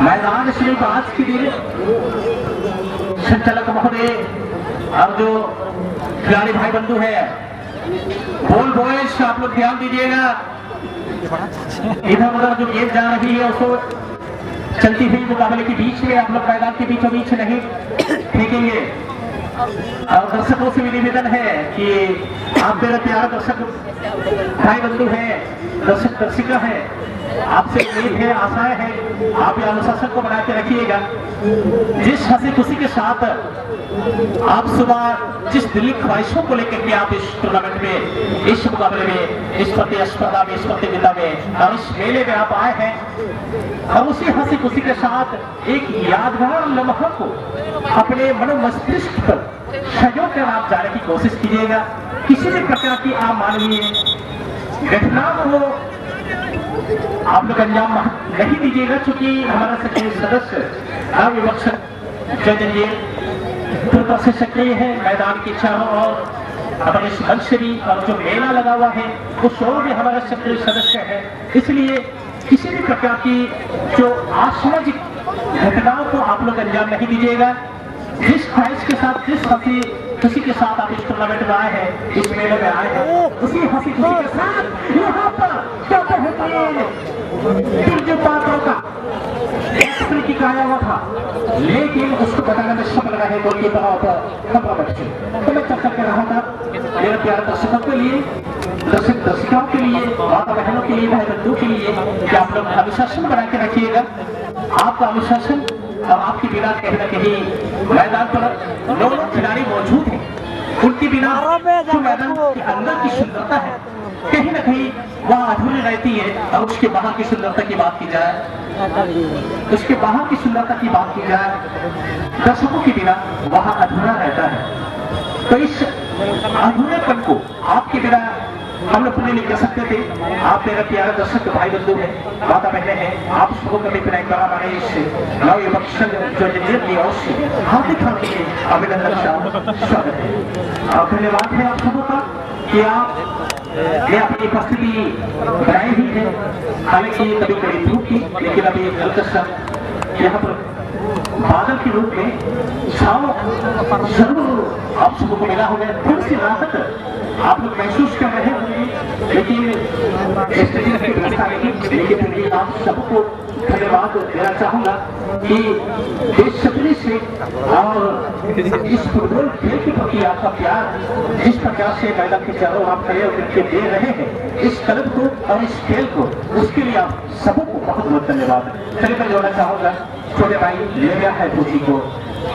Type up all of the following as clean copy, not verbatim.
मैदान शरीफ आज के दिन संचालक महोदय और जो खिलाड़ी भाई बंधु है, बॉल बॉयज आप लोग ध्यान दीजिएगा। इधर उधर जो गेंद जा रही है उसको चलती हुई मुकाबले के बीच में आप लोग मैदान के बीचों बीच नहीं फेंकेंगे। और दर्शकों से भी निवेदन है कि आप मेरे प्यारे दर्शक भाई बंधु हैं, दर्शक दर्शिका है, आपसे उम्मीद है, आशाएं हैं, आप ये अनुशासन को बना के रखिएगा। जिस हंसी खुशी के साथ आप सुबह जिस दिली ख्वाहिशों को लेकर के आप इस टूर्नामेंट में, इस मुकाबले में, इस प्रतिस्पर्धा में, इस प्रतियोगिता में और इस मेले में आप आए हैं, और उसी हंसी खुशी के साथ एक यादगार लम्हा को अपने मनो मस्तिष्क पर संजो कर आप जाने की कोशिश कीजिएगा। किसी भी प्रकार की आप मानवीय घटना को आप लोग अंजाम नहीं दीजिएगा, क्योंकि हमारा सक्रिय सदस्य अविवक्ष जय पूर्व से सक्रिय है। मैदान के चारों और अपने इस मंच से भी, और जो मेला लगा हुआ है उस ओर भी हमारा सक्रिय सदस्य है। इसलिए किसी भी प्रकार की जो असामाजिक घटनाओं को आप लोग अंजाम नहीं दीजिएगा। जिस ख्वाहिश के साथ, जिस हंसी खुशी के साथ आप इस टूर्नामेंट में आए हैं, इस मेले में आए हैं, उसी हंसी खुशी के साथ यहाँ पर क्या जो पात्रों का की आया हुआ था, लेकिन उसको बताने में सफल रहे गोलकीपर बच्चे। तो मैं चर्चा कर रहा था मेरे प्यारे दर्शकों के लिए, दर्शक दर्शिकाओं के लिए, माता बहनों के लिए, भाई बंधुओं के लिए कि आप लोग अनुशासन बना के रखिएगा। आपका अनुशासन और आपके बिना कहीं न कहीं मैदान पर दोनों खिलाड़ी मौजूद हैं, उनके बिना जो मैदान के अंदर की सुंदरता है कहीं न कहीं वह अधूरी रहती है। और उसके बाहर की सुंदरता की बात की जाए, उसके बाहर की सुंदरता की बात की जाए, दर्शकों के बिना वह अधूरा रहता है। तो इस अधूरेपन को आपके बिना हम लोग पूरे नहीं कर सकते थे। आप मेरा प्यारा दर्शक भाई बंधु है, माता बहने हैं, आप सबको कभी पिनाई करा मैंने इस नवयुवक जो की ओर से हार्दिक हार्दिक अभिनंदन स्वागत है और धन्यवाद है आप सबों का कि आप ये अपनी उपस्थिति बनाई हुई है। हालांकि कभी कभी धूप की, लेकिन अभी हल्का यहाँ पर बादल के रूप में छाव जरूर आप सबको को मिला होगा। थोड़ी सी राहत आप लोग महसूस कर रहे होंगे, लेकिन स्टेज की व्यवस्था नहीं, लेकिन फिर भी आप सबको धन्यवाद देना चाहूंगा कि बेसब्री से और इस फुटबॉल खेल के प्रति आपका प्यार जिस प्रकार से मैदान के चारों आप खड़े होकर दे रहे हैं इस क्लब को और इस खेल को, उसके लिए आप सबको बहुत बहुत धन्यवाद। चलिए मैं जोड़ना चाहूंगा छोटे भाई ले गया है पूछी को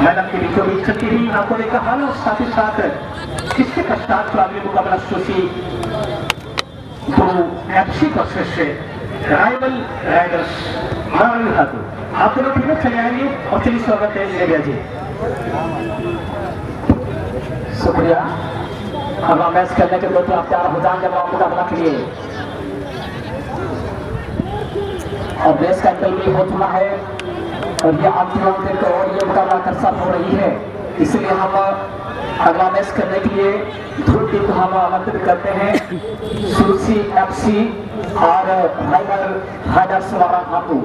मैदान के बीचों बीच चलती हुई आपको देखा हाल, और साथ ही साथ इसके पश्चात अगले मुकाबला सोची तो एफसी वर्सेस राइवल राइडर्स आप दोनों टीमें चले आएंगे। और चलिए स्वागत है ले गया जी, शुक्रिया। अगला मैच करने के लिए आप तैयार हो जाएंगे मुकाबला के लिए, और मैच का अंकल भी हो चुका है और ये अंतिम अंक और ये मुकाबला कर्सर हो रही है। इसलिए हम अगला मैच करने के लिए ध्रुव टीम को हम आमंत्रित करते हैं, सुरसी एफसी और राइवल राइडर्स वाला हाथू।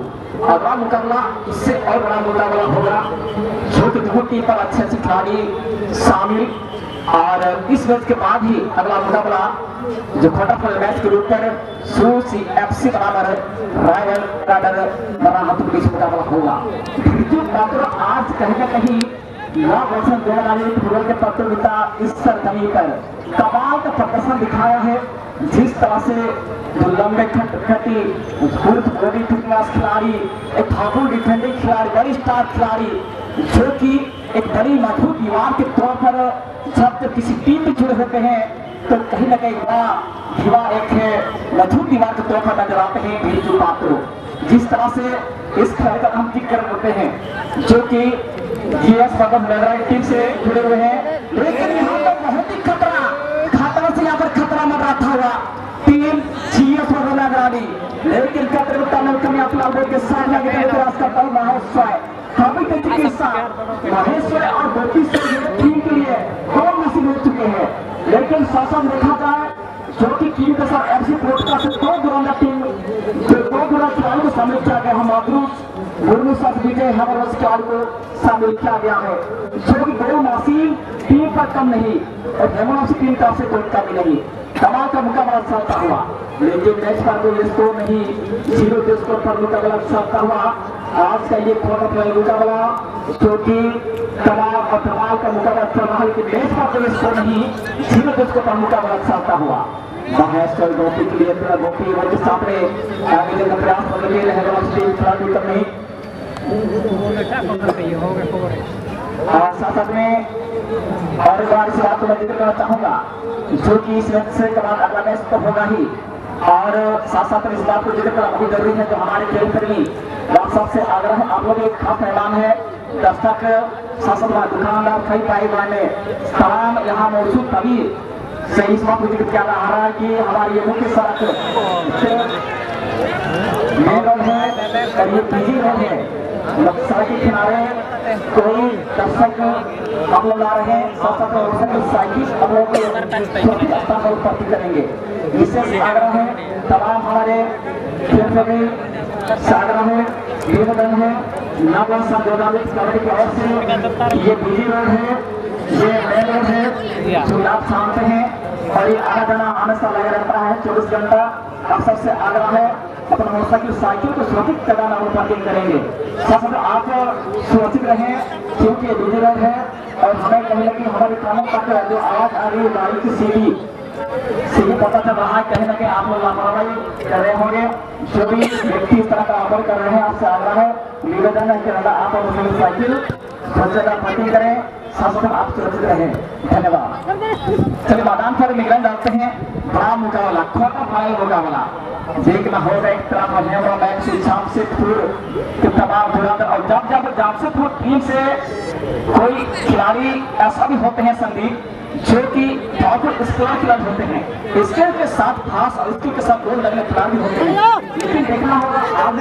अगला मुकाबला इससे और बड़ा मुकाबला होगा, जो कि ध्रुव टीम पर अच्छे अच्छे खिलाड़ी शामिल, और इस मैच के बाद ही अगला मुकाबला जो क्वार्टर फाइनल मैच के रूप में सुरसी एफसी बराबर राइवल राइडर बना हाथू के बीच मुकाबला होगा। आज कहीं ना कहीं वर्षन देने वाली फुटबॉल के प्रतियोगिता इस सरजमी पर कमाल का प्रदर्शन दिखाया है। जिस तरह से जो लंबे खटी बॉडी फिटनेस खिलाड़ी, एक ठाकुर डिफेंडिंग खिलाड़ी, बड़ी स्टार खिलाड़ी, जो कि एक बड़ी मजबूत दीवार के तौर पर जब किसी टीम में जुड़े होते हैं तो कहीं ना कहीं बड़ा दीवार एक मजबूत दीवार के तौर पर नजर आते हैं बिरजू पात्रो। जिस तरह से इस खिलाड़ी का हम जिक्र करते हैं जो कि जीएस टीम से जुड़े हुए हैं, लेकिन यहाँ पर बहुत ही खतरा से यहाँ पर खतरा मंडरा था हुआ टीम जीएस नगरानी, लेकिन के साथ लगे प्रयास करता हूँ महेश्वर और गोपी टीम के लिए बहुत नसीब हो चुके हैं। लेकिन शासन देखा जाए जो कि टीम के साथ एफसी कोटका से दो टीम पूरा खिलाड़ी को शामिल किया गया है। मातृस गुरु साथ विजय हमारे खिलाड़ी को शामिल किया गया है, जो कि दो मासी टीम पर कम नहीं और हेमोनासी टीम का से कोई कमी नहीं। कमाल का मुकाबला चलता हुआ, लेकिन मैच का कोई स्कोर नहीं, 0 स्कोर पर मुकाबला चलता हुआ। आज का ये क्वार्टर मुकाबला जो कि कमाल और कमाल का मुकाबला चल रहा है, लेकिन मैच का कोई स्कोर नहीं, 0 स्कोर पर मुकाबला चलता हुआ। महेश्वर गोपी के लिए पूरा गोपी वर्ग सामने आगे जगह प्रयास कर रही है खिलाड़ी करने और साथ में और एक बार इस बात को मैं जिक्र करना चाहूंगा, जो कि इस मैच से कमाल अगला मैच तो होगा ही, और साथ इस बात को जिक्र करना बहुत जरूरी है। तो हमारे खेल प्रेमी आप सबसे आग्रह है, आप लोग एक खास मेहमान है, दर्शक शासन दुकानदार कई पाई वाले तमाम यहाँ मौजूद तभी से इस बात को जिक्र किया जा रहा है कि हमारी ये मुख्य सड़क मेन रोड है और ये पीजी रोड है। सड़क के किनारे कोई दर्शक हम लोग आ रहे हैं, साइकिल हम लोग सुरक्षित स्थान पर उपस्थित करेंगे। विशेष आग्रह है तमाम हमारे खेल प्रेमी सागरा है, वीरगंज है, नागौर संजोगावित कमेटी की ओर से ये पीजी रोड है, ये मेन रोड है, जो आप जानते हैं, और ये आना जाना हमेशा लगा रहता है 24 घंटा। आप सबसे आग्रह है अपना मोटरसाइकिल साइकिल को सुरक्षित जगह में पार्किंग करेंगे, साथ आप सुरक्षित रहें, क्योंकि बिजी रोड है और हमें कहीं ना कहीं हमारे कानों तक जो आवाज आ रही है गाड़ी की सीधी पता चल रहा है, कहीं ना कहीं आप लोग लापरवाही कर रहे होंगे। जो भी व्यक्ति इस तरह का ऑफर कर रहे हैं, आपसे आग्रह है निवेदन है कि आप मोटरसाइकिल सुरक्षित जगह पार्किंग करें, साथ आप सुरक्षित रहें। धन्यवाद। चलिए मैदान पर निकल जाते हैं, बड़ा मुकाबला क्वार्टर फाइनल मुकाबला देखना होगा। एक तरफ मैच जामशेदपुर के तमाम धुरंधर, और जब जामशेदपुर टीम से कोई खिलाड़ी ऐसा भी होते हैं संदीप जो कि बहुत स्कोर खिलाड़ी होते हैं, स्किल के साथ खास और स्किल के साथ गोल लगने खिलाड़ी होते हैं, लेकिन देखना होगा आज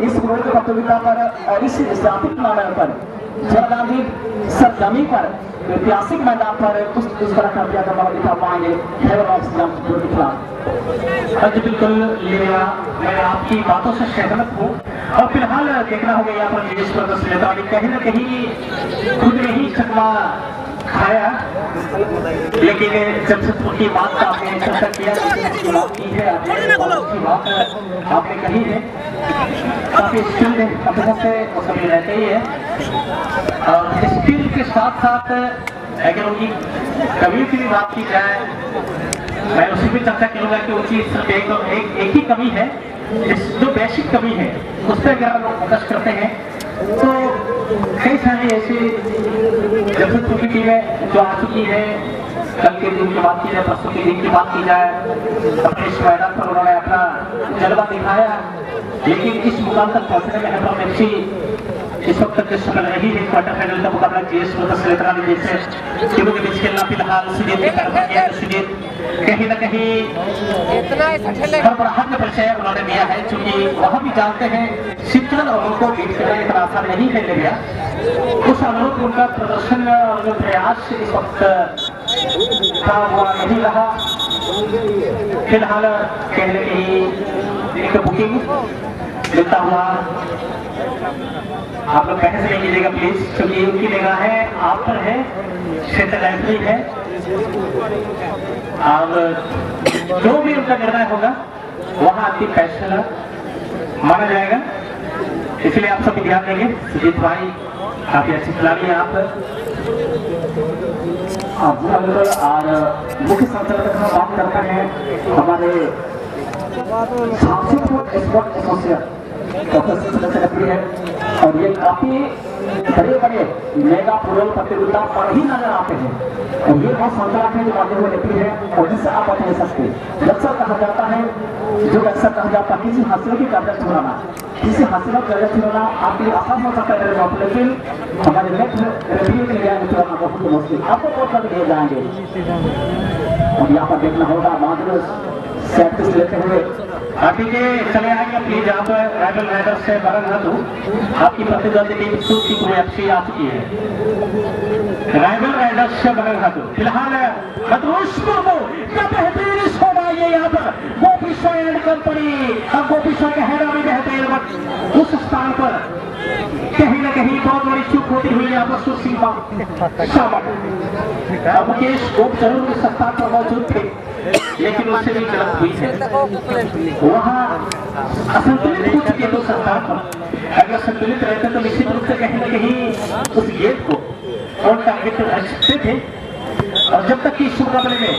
इस गोल की प्रतियोगिता पर और इस जाति टूर्नामेंट पर जलगांधी सरजमी पर ऐतिहासिक मैदान पर कुछ इस तरह का क्या करना दिखा पाएंगे जामशेदपुर के खिलाफ। जी बिल्कुल लिया, मैं आपकी बातों से सहमत हूँ, और फिलहाल देखना होगा यहाँ पर कहीं ना कहीं खुद ने ही चकमा खाया, लेकिन जमशेदपुर की बात का आपने चर्चा किया, बात की है बात आपने कही है, काफी स्किल अपने से सभी रहते ही है, और स्किल के साथ साथ अगर उनकी कमी की भी बात की जाए, मैं उसी भी चर्चा करूंगा कि उनकी सिर्फ एक ही कमी है, जो बेसिक कमी है उस पर अगर लोग फोकस करते हैं तो कई सारी ऐसी जमशेदपुर की टीमें जो आ चुकी है, कल के दिन की बात की जाए, परसों के दिन की बात की जाए, अपने इस मैदान पर उन्होंने अपना जलवा दिखाया, लेकिन इस मुकाम तक पहुंचने में हैदराबाद एफसी इस वक्त तक सफल रही है। क्वार्टर फाइनल का मुकाबला जीएस मोटर्स जैसे टीमों के बीच खेलना फिलहाल सुजीत के तरफ गया है। सुजीत कहीं ना कहीं हद परिचय उन्होंने दिया है, क्योंकि वह भी जानते हैं शिक्षण और उनको बीट करना इतना आसान नहीं है लिया, उस अनुरूप उनका प्रदर्शन और जो प्रयास इस वक्त का हुआ नहीं रहा। फिलहाल कहीं ना कहीं एक बुकिंग मिलता हुआ आप लोग कैसे से नहीं लीजिएगा प्लीज, क्योंकि उनकी निगाहें आप पर है, क्षेत्र लाइब्रेरी है, और जो भी उनका निर्णय होगा वहाँ अंतिम फैसला माना जाएगा, इसलिए आप सभी ध्यान देंगे। सुजीत भाई काफी अच्छे खिलाड़ी हैं आप, और मुख्य संचालक हम बात करते हैं हमारे जामशेदपुर स्पोर्ट एसोसिएशन सदस्य है, और ये काफी बड़े मेगा फुटबॉल प्रतियोगिता पर ही नजर आते हैं, और ये बहुत संचालक है जो आगे हुए रहती है, और जिससे आप बता नहीं सकते। अक्सर कहा जाता है, जो अक्सर कहा जाता है किसी हासिलों की कर्जा छुड़ाना, किसी हासिलों का कर्जा छुड़ाना आपके लिए आसान हो सकता है, लेकिन हमारे रेफरी के लिए छुड़ाना बहुत मुश्किल, आपको बहुत सारे दिए जाएंगे। और यहाँ पर देखना होगा माधुर सेट लेते हुए ठीक है, चले आएंगे प्लीज। आप राइवल राइडर्स से बरंघातू आपकी प्रतिद्वंदी टीम सूचीपुर एफसी आ चुकी है। राइवल राइडर्स से बरंघातू फिलहाल मधुष मुर्मू का बेहतरीन शोभा ये है यहाँ पर गोपी शॉय एंड कंपनी। अब गोपी शॉय के हैरानी रहते हैं उस स्थान पर कहीं ना कहीं बहुत बड़ी चूक होती हुई यहाँ पर सुसीमा मुकेश गोप जरूर इस स्थान पर मौजूद थे, लेकिन उससे भी गलत हुई है। वहाँ असंतुलित हो चुके दो स्थान पर, अगर संतुलित रहते तो निश्चित रूप से कहीं ना कहीं उस गेंद को ऑन टारगेट रख सकते थे। और जब तक कि इस मुकाबले में